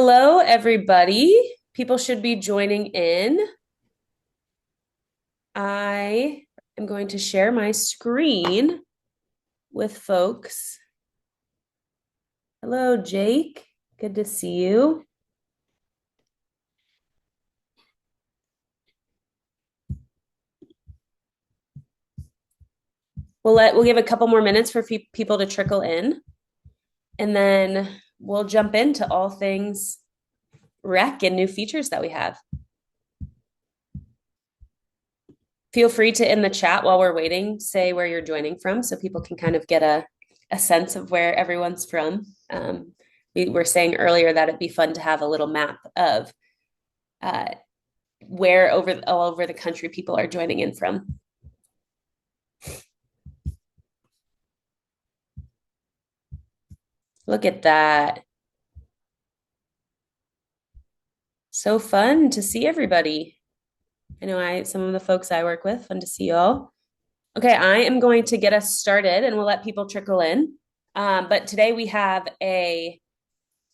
Hello, everybody. People should be joining in. I am going to share my screen with folks. Hello, Jake. Good to see you. We'll give a couple more minutes for people to trickle in, and then we'll jump into all things rec and new features that we have. Feel free to, in the chat while we're waiting, say where you're joining from so people can kind of get a sense of where everyone's from. We were saying earlier that it'd be fun to have a little map of where all over the country people are joining in from. Look at that. So fun to see everybody. I know some of the folks I work with, fun to see you all. Okay, I am going to get us started and we'll let people trickle in. But today we have a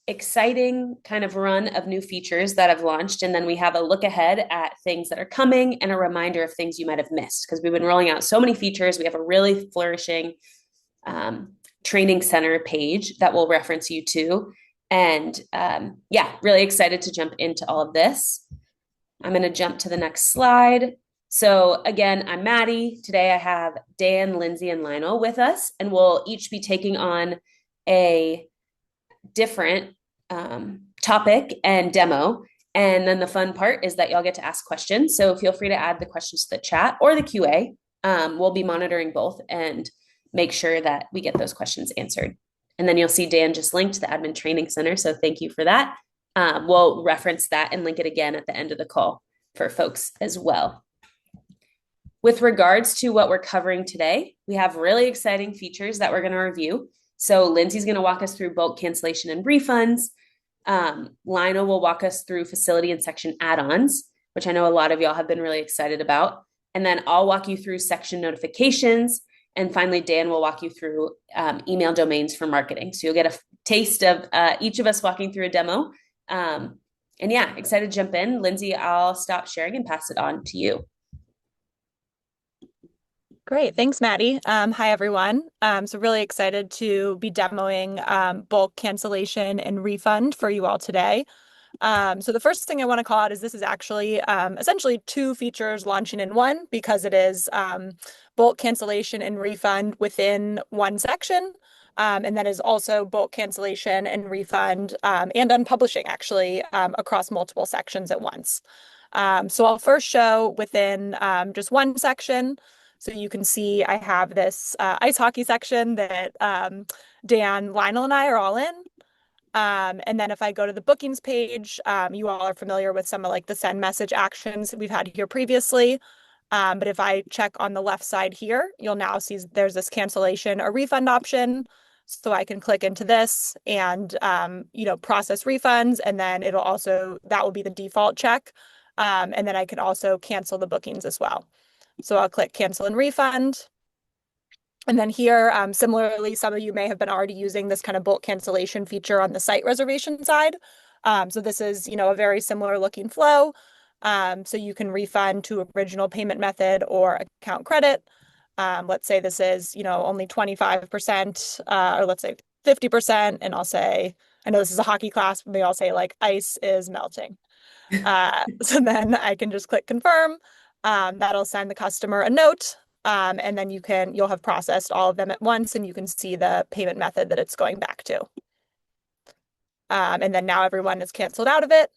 exciting kind of run of new features that have launched. And then we have a look ahead at things that are coming and a reminder of things you might have missed because we've been rolling out so many features. We have a really flourishing training center page that will reference you to. And yeah, really excited to jump into all of this. I'm going to jump to the next slide. So again, I'm Maddie. Today I have Dan, Lindsay, and Lionel with us, and we'll each be taking on a different topic and demo. And then the fun part is that y'all get to ask questions. So feel free to add the questions to the chat or the QA. We'll be monitoring both and make sure that we get those questions answered. And then you'll see Dan just linked the Admin Training Center. So thank you for that. We'll reference that and link it again at the end of the call for folks as well. With regards to what we're covering today, we have really exciting features that we're going to review. So Lindsay's going to walk us through bulk cancellation and refunds. Lionel will walk us through facility and section add-ons, which I know a lot of y'all have been really excited about. And then I'll walk you through section notifications. And finally, Dan will walk you through email domains for marketing. So you'll get a taste of each of us walking through a demo. And yeah, excited to jump in. Lindsay, I'll stop sharing and pass it on to you. Great. Thanks, Maddie. Hi, everyone. So really excited to be demoing bulk cancellation and refund for you all today. So the first thing I want to call out is this is actually essentially two features launching in one because it is bulk cancellation and refund within one section. And that is also bulk cancellation and refund and unpublishing actually across multiple sections at once. So I'll first show within just one section. So you can see I have this ice hockey section that Dan, Lionel, and I are all in. And then if I go to the bookings page, you all are familiar with some of like the send message actions we've had here previously. But if I check on the left side here, you'll now see there's this cancellation or refund option. So I can click into this and, process refunds. And then that will be the default check. And then I can also cancel the bookings as well. So I'll click cancel and refund. And then here, similarly, some of you may have been already using this kind of bulk cancellation feature on the site reservation side. So this is, a very similar looking flow. So you can refund to original payment method or account credit. Let's say this is, only 25%, or let's say 50%. And I'll say, I know this is a hockey class, but they all say like ice is melting. So then I can just click confirm. That'll send the customer a note. And then you'll have processed all of them at once and you can see the payment method that it's going back to. And then now everyone is canceled out of it.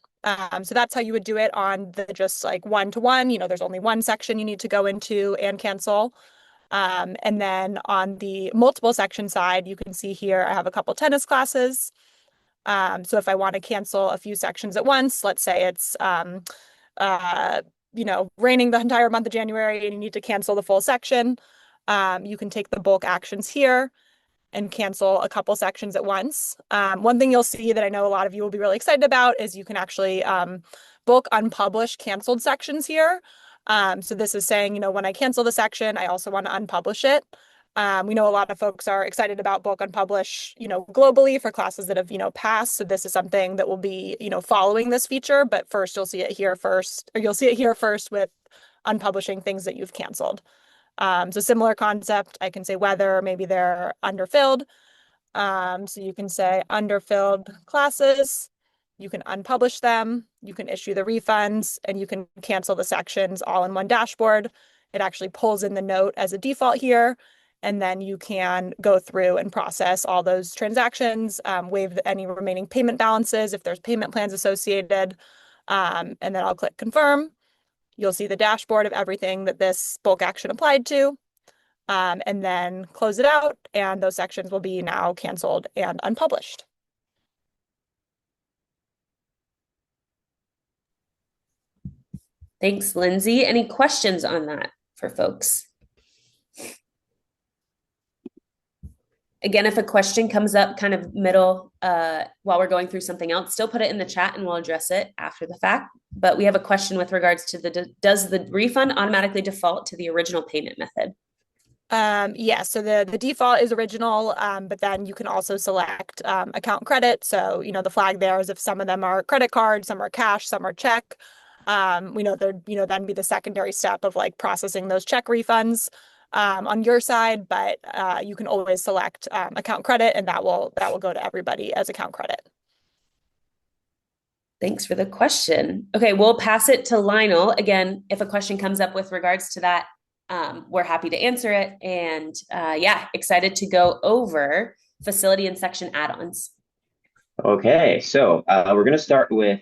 So that's how you would do it on the just like one-to-one. There's only one section you need to go into and cancel. And then on the multiple section side, you can see here I have a couple tennis classes. So if I want to cancel a few sections at once, let's say it's raining the entire month of January and you need to cancel the full section, you can take the bulk actions here and cancel a couple sections at once. One thing you'll see that I know a lot of you will be really excited about is you can actually bulk unpublish canceled sections here. So this is saying, when I cancel the section, I also want to unpublish it. We know a lot of folks are excited about bulk unpublish, globally for classes that have, passed. So this is something that will be, following this feature, but first you'll see it here first, or you'll see it here first with unpublishing things that you've canceled. So similar concept, I can say whether maybe they're underfilled. So you can say underfilled classes, you can unpublish them, you can issue the refunds, and you can cancel the sections all in one dashboard. It actually pulls in the note as a default here, and then you can go through and process all those transactions, waive any remaining payment balances if there's payment plans associated, and then I'll click confirm. You'll see the dashboard of everything that this bulk action applied to, and then close it out, and those sections will be now canceled and unpublished. Thanks, Lindsay. Any questions on that for folks? Again, if a question comes up kind of middle while we're going through something else, still put it in the chat and we'll address it after the fact. But we have a question with regards to does the refund automatically default to the original payment method? Yeah, so the default is original, but then you can also select account credit. So, the flag there is if some of them are credit card, some are cash, some are check. We know there, then be the secondary step of like processing those check refunds on your side, but you can always select account credit, and that will go to everybody as account credit. Thanks for the question. Okay, we'll pass it to Lionel. Again, if a question comes up with regards to that, we're happy to answer it. And yeah, excited to go over facility and section add-ons. Okay, so we're going to start with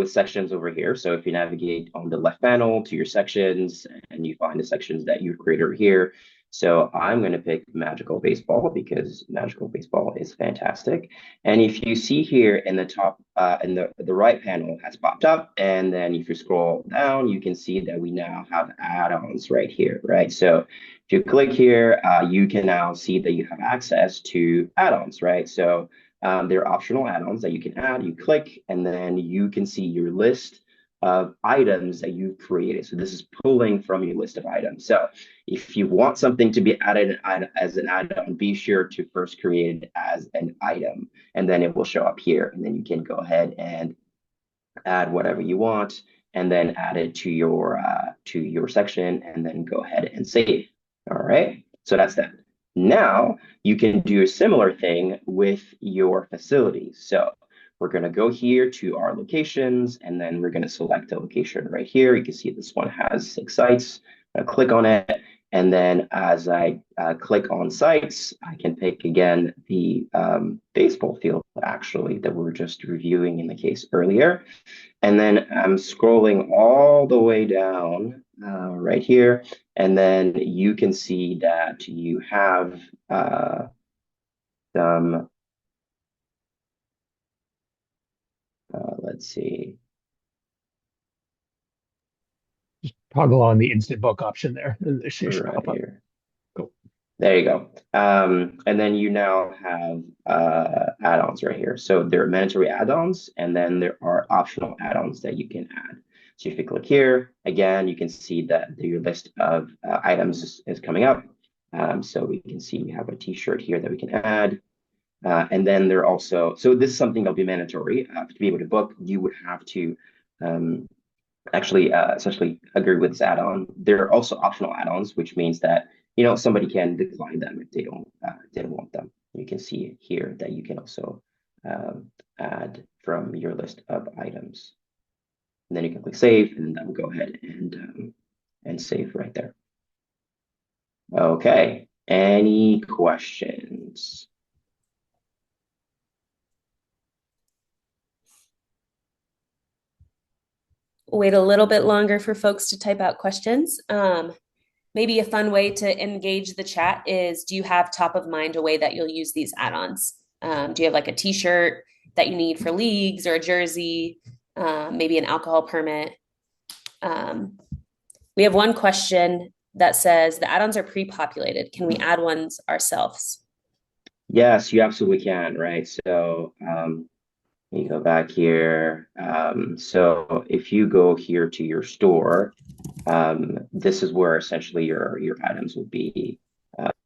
sections over here. So if you navigate on the left panel to your sections and you find the sections that you've created over here. So I'm going to pick Magical Baseball because Magical Baseball is fantastic. And if you see here in the top, in the right panel has popped up. And then if you scroll down, you can see that we now have add-ons right here, right? So if you click here, you can now see that you have access to add-ons, right? So there are optional add-ons that you can add. You click, and then you can see your list of items that you've created. So this is pulling from your list of items. So if you want something to be added as an add-on, be sure to first create it as an item, and then it will show up here. And then you can go ahead and add whatever you want, and then add it to your section, and then go ahead and save. All right. So that's that. Now you can do a similar thing with your facilities. So we're going to go here to our locations, and then we're going to select a location right here. You can see this one has 6 sites. I click on it, and then as I click on sites, I can pick again the baseball field actually that we were just reviewing in the case earlier. And then I'm scrolling all the way down right here. And then you can see that you have some, let's see. Just toggle on the instant book option there. And it should Right pop up. here. Cool. There you go. And then you now have add-ons right here. So there are mandatory add-ons, and then there are optional add-ons that you can add. So if you click here, again, you can see that your list of items is coming up. So we can see we have a t-shirt here that we can add. And then there are also, so this is something that'll be mandatory. To be able to book, you would have to actually essentially agree with this add-on. There are also optional add-ons, which means that somebody can decline them if they don't want them. You can see here that you can also add from your list of items. And then you can click save, and that will go ahead and save right there. Okay, any questions? Wait a little bit longer for folks to type out questions. Maybe a fun way to engage the chat is, do you have top of mind a way that you'll use these add-ons? Do you have like a t-shirt that you need for leagues, or a jersey, maybe an alcohol permit? We have one question that says the add-ons are pre-populated. Can we add ones ourselves? Yes, you absolutely can, right? So you go back here. So if you go here to your store, this is where essentially your items will be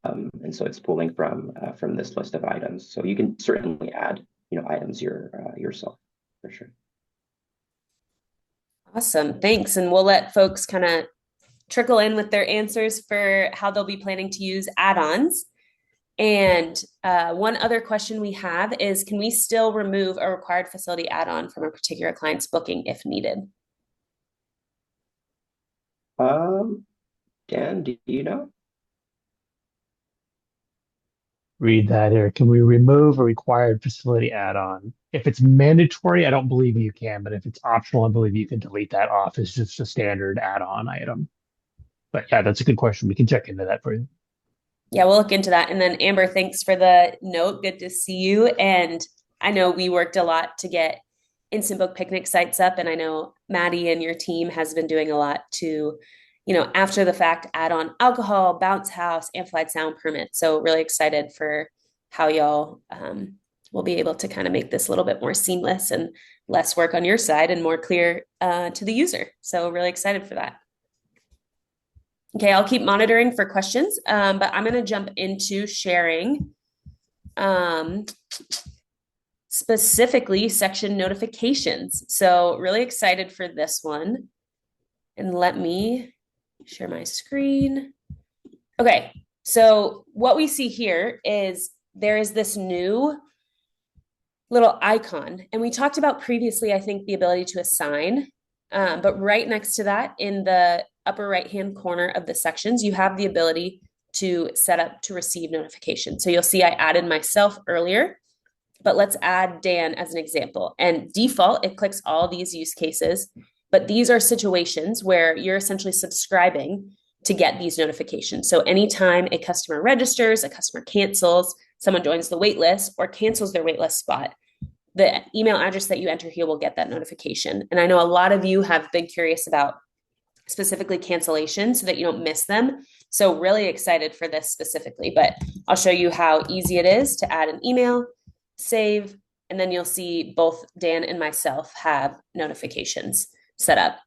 And so it's pulling from this list of items. So you can certainly add, items yourself for sure. Awesome. Thanks. And we'll let folks kind of trickle in with their answers for how they'll be planning to use add-ons. And one other question we have is, can we still remove a required facility add-on from a particular client's booking if needed? Dan, do you know? Read that here. Can we remove a required facility add-on? If it's mandatory, I don't believe you can, but if it's optional, I believe you can delete that off as just a standard add-on item. But yeah, that's a good question. We can check into that for you. Yeah, we'll look into that. And then Amber, thanks for the note. Good to see you. And I know we worked a lot to get instant book picnic sites up. And I know Maddie and your team has been doing a lot to, after the fact, add on alcohol, bounce house, amplified sound permit. So really excited for how y'all will be able to kind of make this a little bit more seamless and less work on your side and more clear to the user. So really excited for that. Okay, I'll keep monitoring for questions, but I'm going to jump into sharing specifically section notifications. So really excited for this one. And let me share my screen. Okay, so what we see here is there is this new little icon. And we talked about previously, I think, the ability to assign. But right next to that, in the upper right-hand corner of the sections, you have the ability to set up to receive notifications. So you'll see I added myself earlier, but let's add Dan as an example. And default, it clicks all these use cases, but these are situations where you're essentially subscribing to get these notifications. So anytime a customer registers, a customer cancels, someone joins the wait list or cancels their wait list spot, the email address that you enter here will get that notification. And I know a lot of you have been curious about specifically cancellation so that you don't miss them. So really excited for this specifically, but I'll show you how easy it is to add an email, save, and then you'll see both Dan and myself have notifications set up.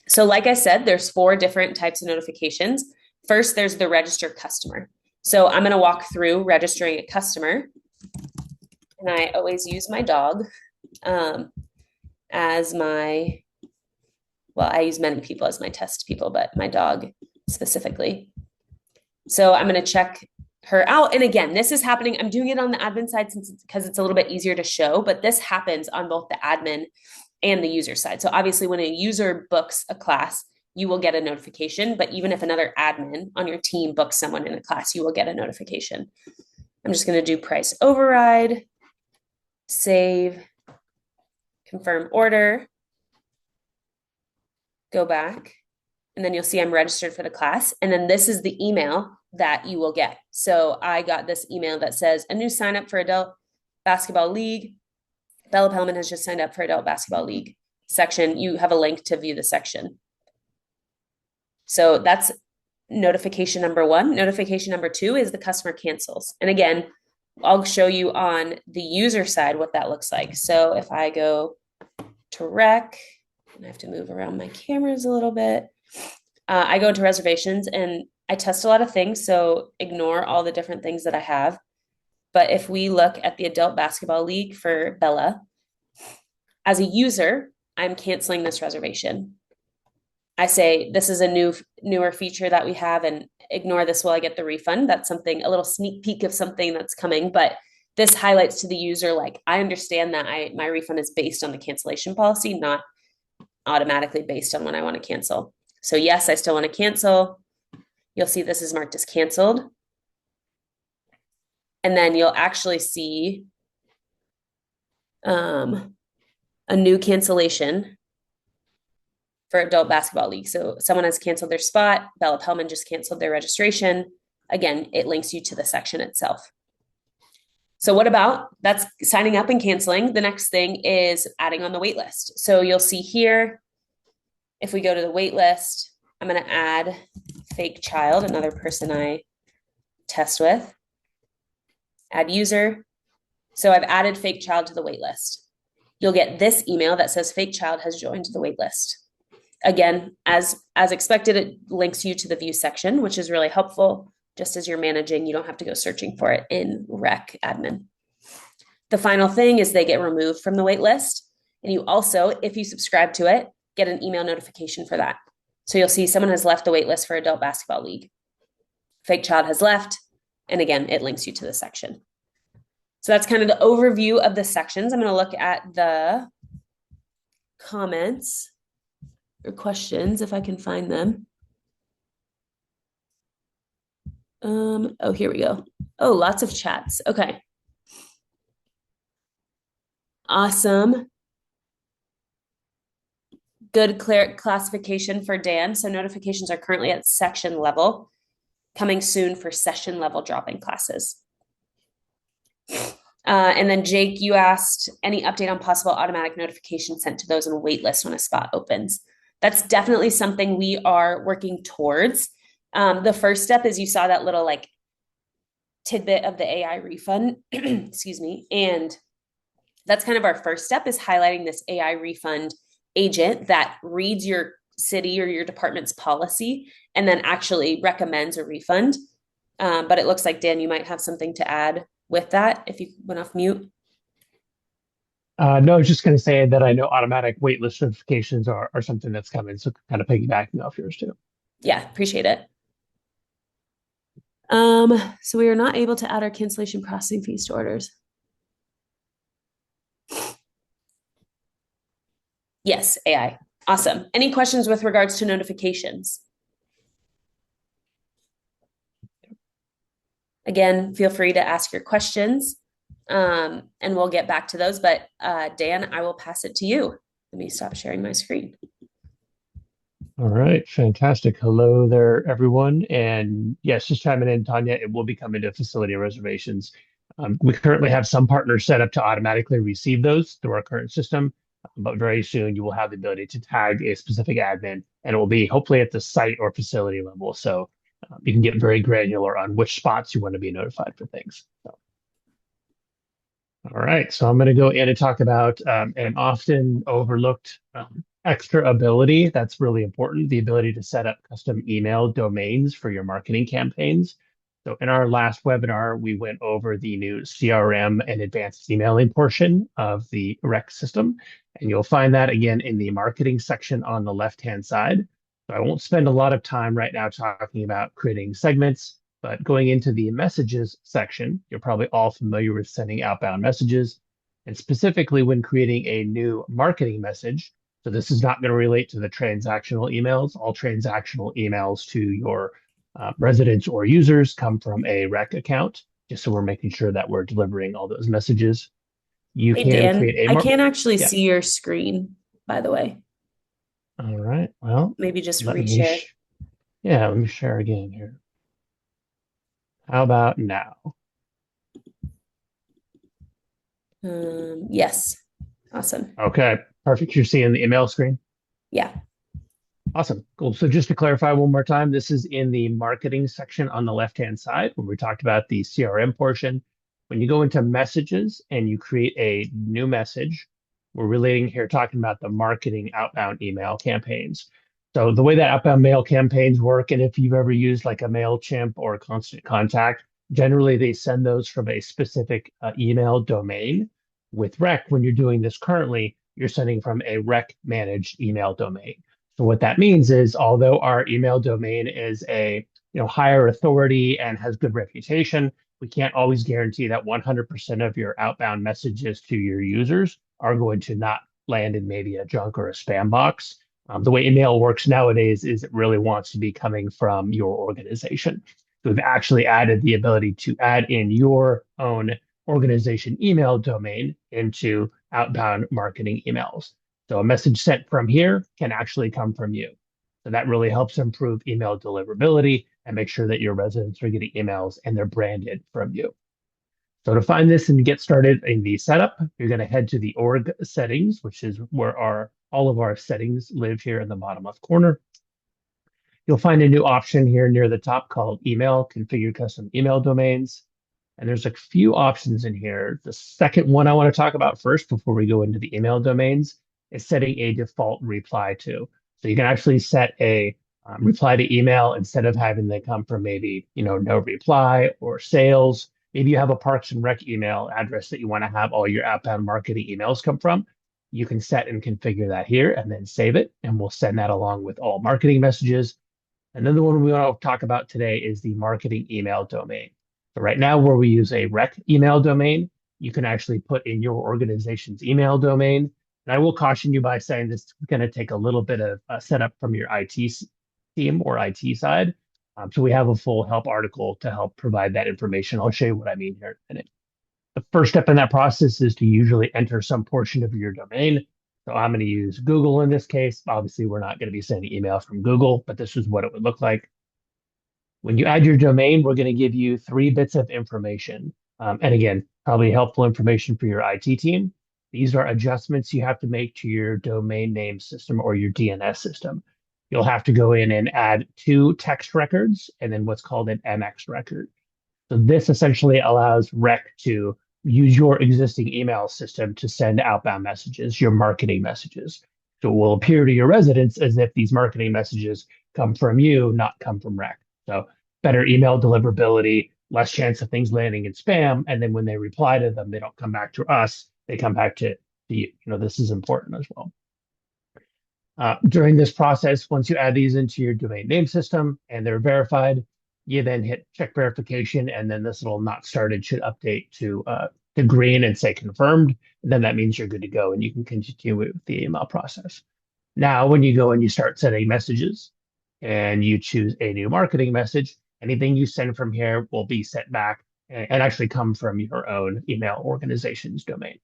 So like I said, there's 4 different types of notifications. First, there's the register customer. So I'm going to walk through registering a customer. And I always use my dog as my, well, I use many people as my test people, but my dog specifically. So I'm going to check her out. And again, this is happening. I'm doing it on the admin side because it's a little bit easier to show, but this happens on both the admin and the user side. So obviously when a user books a class, you will get a notification, but even if another admin on your team books someone in a class, you will get a notification. I'm just going to do price override, save, confirm order, go back, and then you'll see I'm registered for the class. And then this is the email that you will get. So I got this email that says a new sign up for adult basketball league. Bella Pellman has just signed up for adult basketball league section. You have a link to view the section. So that's notification number 1. Notification number 2 is the customer cancels. And again, I'll show you on the user side what that looks like. So if I go to rec, and I have to move around my cameras a little bit, I go into reservations and I test a lot of things. So ignore all the different things that I have. But if we look at the adult basketball league for Bella, as a user, I'm canceling this reservation. I say, this is a newer feature that we have, and ignore this while I get the refund. That's something, a little sneak peek of something that's coming. But this highlights to the user, like, I understand that my refund is based on the cancellation policy, not automatically based on when I want to cancel. So yes, I still want to cancel. You'll see this is marked as canceled. And then you'll actually see a new cancellation for adult basketball league. So someone has canceled their spot. Bella Pellman just canceled their registration. Again, it links you to the section itself. So what about, that's signing up and canceling. The next thing is adding on the wait list. So you'll see here, if we go to the wait list, I'm going to add fake child, another person I test with. Add user. So I've added fake child to the wait list. You'll get this email that says fake child has joined the wait list. Again, as expected, it links you to the view section, which is really helpful. just as you're managing. You don't have to go searching for it in Rec Admin. The final thing is they get removed from the wait list. And you also, if you subscribe to it, get an email notification for that. So you'll see someone has left the wait list for Adult Basketball League. Fake child has left. And again, it links you to the section. So that's kind of the overview of the sections. I'm going to look at the comments or questions if I can find them. Oh, here we go. Oh, lots of chats. Okay. Awesome. Good classification for Dan. So notifications are currently at section level, coming soon for session level drop-in classes. And then Jake, you asked any update on possible automatic notification sent to those in a wait list when a spot opens. That's definitely something we are working towards. The first step is you saw that little like tidbit of the AI refund, excuse me. And that's kind of our first step, is highlighting this AI refund agent that reads your city or your department's policy and then actually recommends a refund. But it looks like, Dan, you might have something to add with that if you went off mute. No, I was just going to say that I know automatic waitlist notifications are something that's coming. So kind of piggybacking off yours too. Yeah, appreciate it. So we are not able to add our cancellation processing fees to orders. Yes, AI. Awesome. Any questions with regards to notifications? Again, feel free to ask your questions, and we'll get back to those. But Dan, I will pass it to you. Let me stop sharing my screen. All right, fantastic. Hello there, everyone. And yes, just chiming in, Tanya, it will be coming to facility reservations. We currently have some partners set up to automatically receive those through our current system, but very soon you will have the ability to tag a specific admin, and it will be hopefully at the site or facility level. So you can get very granular on which spots you want to be notified for things. So. All right, so I'm going to go in and talk about an often overlooked extra ability that's really important, the ability to set up custom email domains for your marketing campaigns. So in our last webinar, we went over the new CRM and advanced emailing portion of the REC system, and you'll find that again in the marketing section on the left-hand side. So I won't spend a lot of time right now talking about creating segments, but going into the messages section, you're probably all familiar with sending outbound messages, and specifically when creating a new marketing message. So this is not going to relate to the transactional emails. All transactional emails to your residents or users come from a REC account, just so we're making sure that we're delivering all those messages. You Hey, can Dan, create a I can't actually see your screen, by the way. All right, well, maybe just let reshare. let me share again here. How about now? Yes. Awesome. Okay, perfect. You're seeing the email screen? Yeah. Awesome. Cool. So just to clarify one more time, this is in the marketing section on the left-hand side where we talked about the CRM portion. When you go into messages and you create a new message, we're relating here talking about the marketing outbound email campaigns. So the way that outbound mail campaigns work, and if you've ever used like a MailChimp or a Constant Contact, generally they send those from a specific email domain. With REC, when you're doing this currently, you're sending from a REC managed email domain. So what that means is, although our email domain is a higher authority and has good reputation, we can't always guarantee that 100% of your outbound messages to your users are going to not land in maybe a junk or a spam box. The way email works nowadays is it really wants to be coming from your organization. So we've actually added the ability to add in your own organization email domain into outbound marketing emails. So a message sent from here can actually come from you. So that really helps improve email deliverability and make sure that your residents are getting emails and they're branded from you. So to find this and get started in the setup, you're going to head to the org settings, which is where all of our settings live here in the bottom left corner. You'll find a new option here near the top called Email, Configure Custom Email Domains. And there's a few options in here. The second one I want to talk about first before we go into the email domains is setting a default reply to. So you can actually set a reply to email instead of having them come from maybe, no reply or sales. Maybe you have a Parks and Rec email address that you want to have all your outbound marketing emails come from. You can set and configure that here and then save it, and we'll send that along with all marketing messages. Another one we want to talk about today is the marketing email domain. So right now, where we use a rec email domain, you can actually put in your organization's email domain. And I will caution you by saying this is going to take a little bit of setup from your IT team or IT side. So we have a full help article to help provide that information. I'll show you what I mean here in a minute. The first step in that process is to usually enter some portion of your domain. So I'm going to use Google in this case. Obviously, we're not going to be sending email from Google, but this is what it would look like. When you add your domain, we're going to give you 3 bits of information. And again, probably helpful information for your IT team. These are adjustments you have to make to your domain name system or your DNS system. You'll have to go in and add 2 text records and then what's called an MX record. So this essentially allows Rec to use your existing email system to send outbound messages, your marketing messages. So it will appear to your residents as if these marketing messages come from you, not come from Rec. So better email deliverability, less chance of things landing in spam. And then when they reply to them, they don't come back to us, they come back to you. This is important as well. During this process, once you add these into your domain name system and they're verified, you then hit check verification, and then this little not started should update to green and say confirmed. And then that means you're good to go and you can continue with the email process. Now, when you go and you start sending messages and you choose a new marketing message, anything you send from here will be sent back and actually come from your own email organization's domain.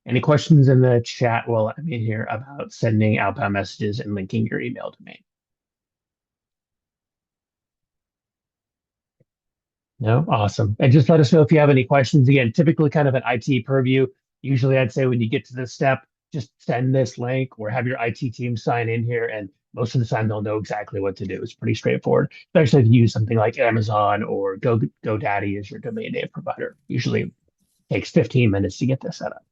Any questions in the chat while I'm in here about sending outbound messages and linking your email domain? No? Awesome. And just let us know if you have any questions. Again, typically kind of an IT purview. Usually I'd say when you get to this step, just send this link or have your IT team sign in here. And most of the time they'll know exactly what to do. It's pretty straightforward, especially if you use something like Amazon or GoDaddy as your domain name provider. Usually takes 15 minutes to get this set up.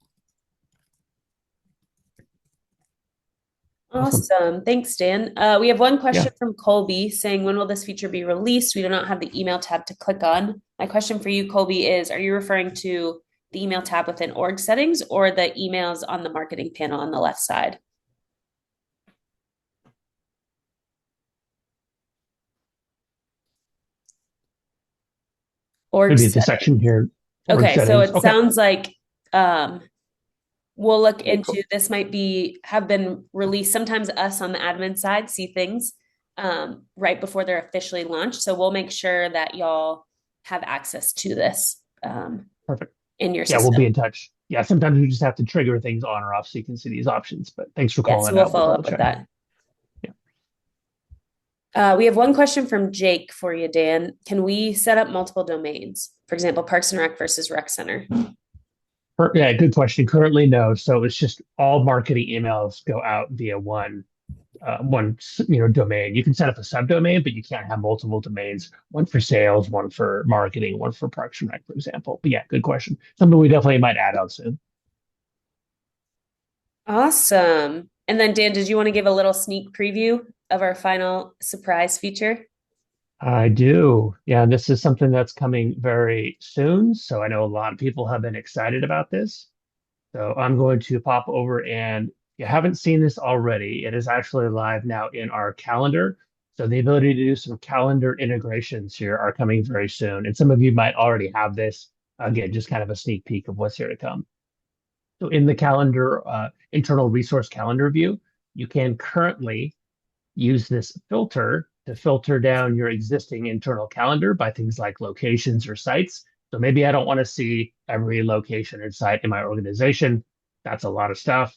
Awesome. Thanks, Dan. We have one question from Colby saying, when will this feature be released? We do not have the email tab to click on. My question for you, Colby, is, are you referring to the email tab within org settings or the emails on the marketing panel on the left side? Org Maybe settings. the section here. Okay, so it Okay. sounds like we'll look into this. Might have been released. Sometimes us on the admin side see things right before they're officially launched. So we'll make sure that y'all have access to this Perfect. in your Yeah, system. we'll be in touch. Yeah, sometimes we just have to trigger things on or off so you can see these options. But thanks for calling so we'll out. follow up with that. We have one question from Jake for you, Dan. Can we set up multiple domains? For example, Parks and Rec versus Rec Center. Yeah, good question. Currently, no. So it's just all marketing emails go out via one domain. You can set up a subdomain, but you can't have multiple domains. One for sales, one for marketing, one for Parks and Rec, for example. But yeah, good question. Something we definitely might add on soon. Awesome. And then Dan, did you want to give a little sneak preview of our final surprise feature? I do. Yeah, this is something that's coming very soon. So I know a lot of people have been excited about this. So I'm going to pop over, and if you haven't seen this already, it is actually live now in our calendar. So the ability to do some calendar integrations here are coming very soon. And some of you might already have this. Again, just kind of a sneak peek of what's here to come. So in the calendar, internal resource calendar view, you can currently use this filter to filter down your existing internal calendar by things like locations or sites. So maybe I don't want to see every location or site in my organization. That's a lot of stuff.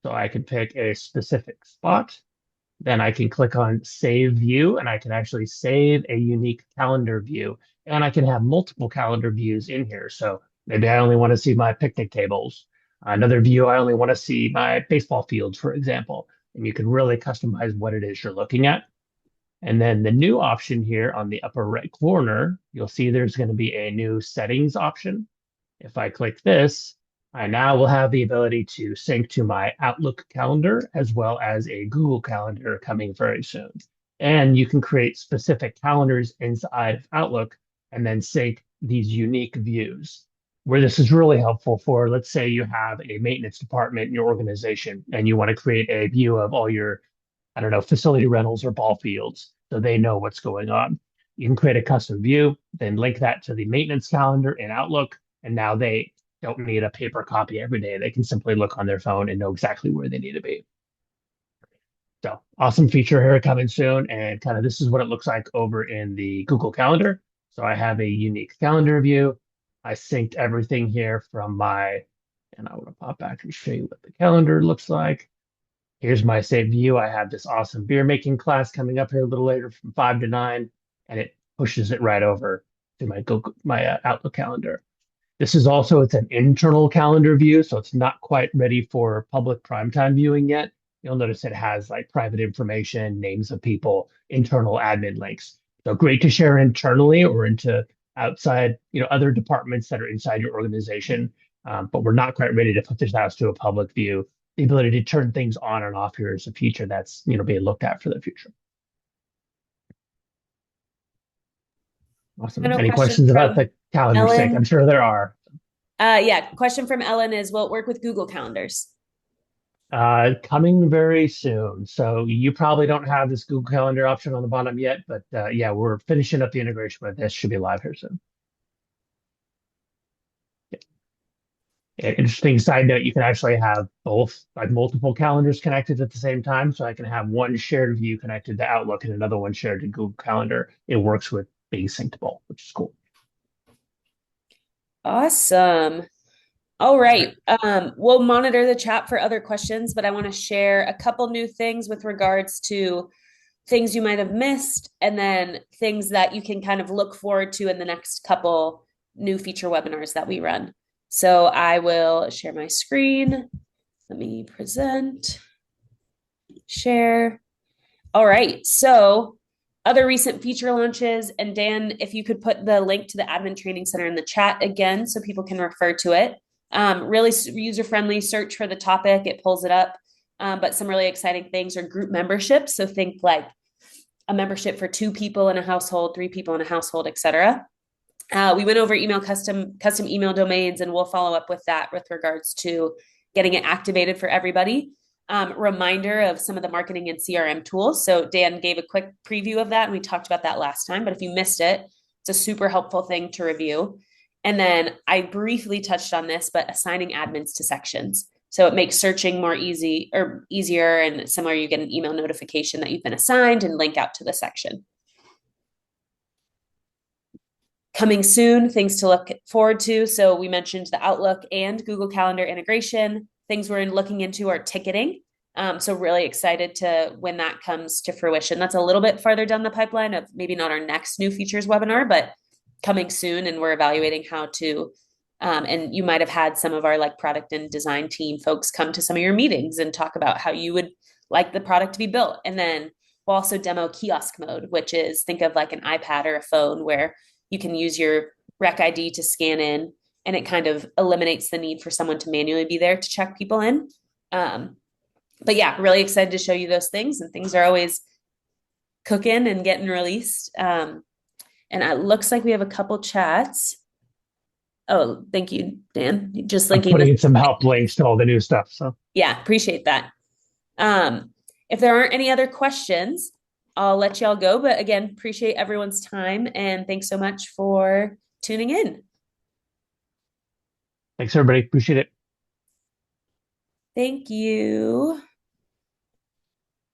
So I can pick a specific spot. Then I can click on Save View, and I can actually save a unique calendar view. And I can have multiple calendar views in here. So maybe I only want to see my picnic tables. Another view, I only want to see my baseball fields, for example. And you can really customize what it is you're looking at. And then the new option here on the upper right corner, you'll see there's going to be a new settings option. If I click this, I now will have the ability to sync to my Outlook calendar as well as a Google Calendar coming very soon. And you can create specific calendars inside of Outlook and then sync these unique views. Where this is really helpful for, let's say you have a maintenance department in your organization and you want to create a view of all your, I don't know, facility rentals or ball fields so they know what's going on. You can create a custom view, then link that to the maintenance calendar in Outlook, and now they don't need a paper copy every day. They can simply look on their phone and know exactly where they need to be. So awesome feature here coming soon. And kind of this is what it looks like over in the Google Calendar. So I have a unique calendar view. I synced everything here from my, and I want to pop back and show you what the calendar looks like. Here's my saved view. I have this awesome beer making class coming up here a little later from 5 to 9, and it pushes it right over to my Google, my Outlook calendar. This is also, it's an internal calendar view, so it's not quite ready for public primetime viewing yet. You'll notice it has like private information, names of people, internal admin links. So great to share internally or into outside, other departments that are inside your organization. But we're not quite ready to put this out to a public view. The ability to turn things on and off here is a feature that's, being looked at for the future. Awesome. Any questions about the calendar sync? I'm sure there are. Yeah, question from Ellen is, will it work with Google Calendars? Coming very soon. So you probably don't have this Google Calendar option on the bottom yet, but yeah, we're finishing up the integration with this. Should be live here soon. Yeah. Interesting side note, you can actually have both, like multiple calendars connected at the same time. So I can have one shared view connected to Outlook and another one shared to Google Calendar. It works with being synced both, which is cool. Awesome. All right. We'll monitor the chat for other questions, but I want to share a couple new things with regards to things you might have missed, and then things that you can kind of look forward to in the next couple new feature webinars that we run. So I will share my screen. Let me present, share. All right. So other recent feature launches, and Dan, if you could put the link to the Admin Training Center in the chat again so people can refer to it. Really user-friendly, search for the topic, it pulls it up. But some really exciting things are group memberships. So think like a membership for 2 people in a household, 3 people in a household, etc. We went over email custom email domains, and we'll follow up with that with regards to getting it activated for everybody. Reminder of some of the marketing and CRM tools. So Dan gave a quick preview of that, and we talked about that last time, but if you missed it, it's a super helpful thing to review. And then I briefly touched on this, but assigning admins to sections. So it makes searching more easier, and similar, you get an email notification that you've been assigned and link out to the section. Coming soon, things to look forward to. So we mentioned the Outlook and Google Calendar integration. Things we're looking into are ticketing. So really excited to when that comes to fruition. That's a little bit farther down the pipeline of maybe not our next new features webinar, but coming soon. And we're evaluating how to, and you might have had some of our like product and design team folks come to some of your meetings and talk about how you would like the product to be built. And then we'll also demo kiosk mode, which is think of like an iPad or a phone where you can use your rec ID to scan in, and it kind of eliminates the need for someone to manually be there to check people in. But yeah, really excited to show you those things, and things are always cooking and getting released. And it looks like we have a couple chats. Oh, thank you, Dan. Just linking. I'm putting in some help links to all the new stuff. So yeah, appreciate that. If there aren't any other questions, I'll let y'all go. But again, appreciate everyone's time, and thanks so much for tuning in. Thanks, everybody. Appreciate it. Thank you.